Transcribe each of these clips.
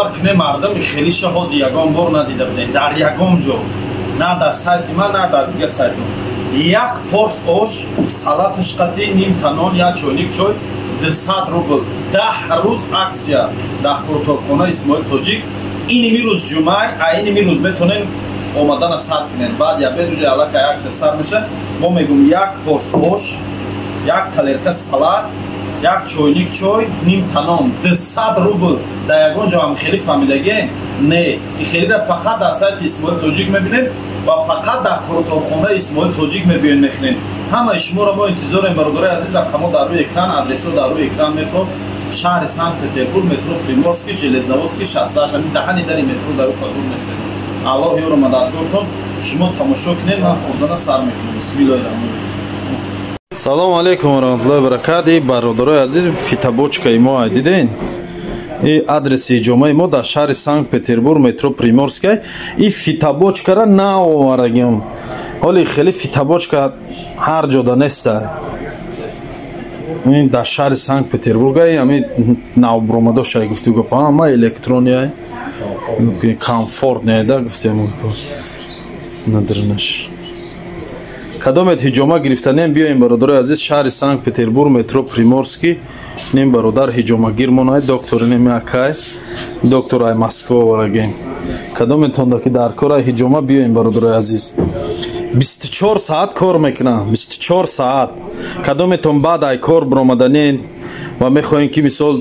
бовар кунед мардам хеле шаҳози ягон бор надида будем дар ягон ҷо, на дар сайти ман, на дар дига сайт ман. Як порс ош, салаташ қатӣ, ним танон, як чойник чой 200 рубл. 10 рӯз аксия дар қуртокхона Исмоил Тоҷик. Иними рӯз ҷумъа, иними рӯз метонем омадана сар кунем. Баъд я бед уже аллакай аксия сар меша. Мо мегӯм як порс ош, як талерка салат, як чойник чой, ним танон 200 рубл. Дар ягон ҷо ҳам хеле фаҳмидагӣ? Не, ин хелиро фақат дар сайти Исмоил Тоҷик мебинем ва фақат дар қуртокхона Исмоил Тоҷик мебиёем мехӯрем. Ҳамаи шуморо мо интизорем бародарои азиз. Рақамҳо дар рӯи экран, адресҳо дар рӯи экран метро. Шаҳри Санкт-Петербург, метро Приморский, Железногорский, 68, ҳамин даҳани дари метро дар қадур месем. Аллоҳ ёру мададгортон. Шумо тамошо кунед, ман хурдана сар мекунам. Бисмиллоҳи раҳмони раҳим. Салому алейкум ва раҳматуллоҳи ва баракатуҳ. Бародарои азиз, фитобочкаи мо диден? И адреси ҷомаи мо дар шаҳри Санкт-Петербург, метро Приморский. И фитобочкара наоварагем. Ҳоли хеле фитобочка ҳар ҷода неста. ин дар шаҳри Санкт-Петербург ами навбромадошай гуфту гапа ама электрония комфортния да гуфтем надрнаш. Кадомет ҳиҷома гирифтанем биёем бародарои азиз шаҳри Санкт-Петербург, метро Приморский. Нем бародар ҳиҷомагир монай доктор нем акай доктор ай Москва варагем. Кадометон даки дар кора ҳиҷома биёем бародарои азиз. 24 саат кор мекунам, 24 саат. Кадометон баъд ай кор биромаданен ва мехоҳем ки мисол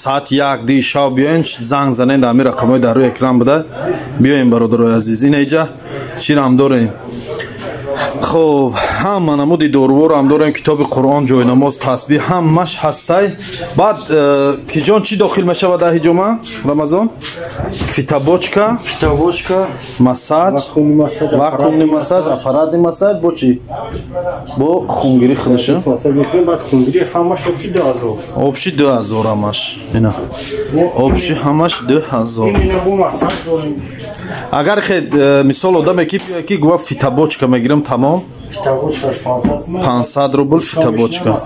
саат 1-2 шаб биёен занг занед ҳамин рақамҳои дар рӯи экран буда биёем бародарои азиз. Ин эҷа чирам дорем. خب هم نمودی دورور هم داریم کتاب قرآن جای نماز تسبیح همش هسته. بعد کی جان چی داخل میشه در هجومه رمضان؟ فیتابوچکا مساج واکوم مساج اپارات مساج با چی؟ با خونگیری خودشه بعد خونگیری همش آبشی 2000 آبشی 2000 همش اینا آبشی همش 2000 اگر خود مثال آدم کی گفت فیتابوچکا میگیرم تمام فیتابوچکاش 500 روبل فیتابوچکا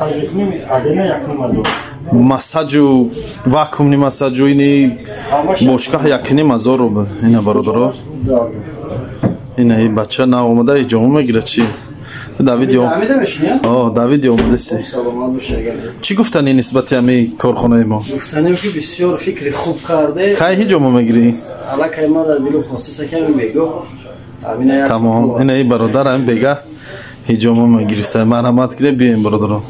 مساج و واکوم مساج و اینی بوشکا یکنی مزار روبل اینا برادرها اینا این بچه نه اومده ایجامو میگیره چی давид омадаси чӣ гуфтани нисбати ҳамаи корхонаи мо гуфтанем ки бисёр фикри хуб карде кай ҳиҷома мегирӣ аллакай мара дилу хостиса ками бего тамом ина и бародар ҳам бега ҳиҷома мегирифта марҳамат гирем биёем бародарон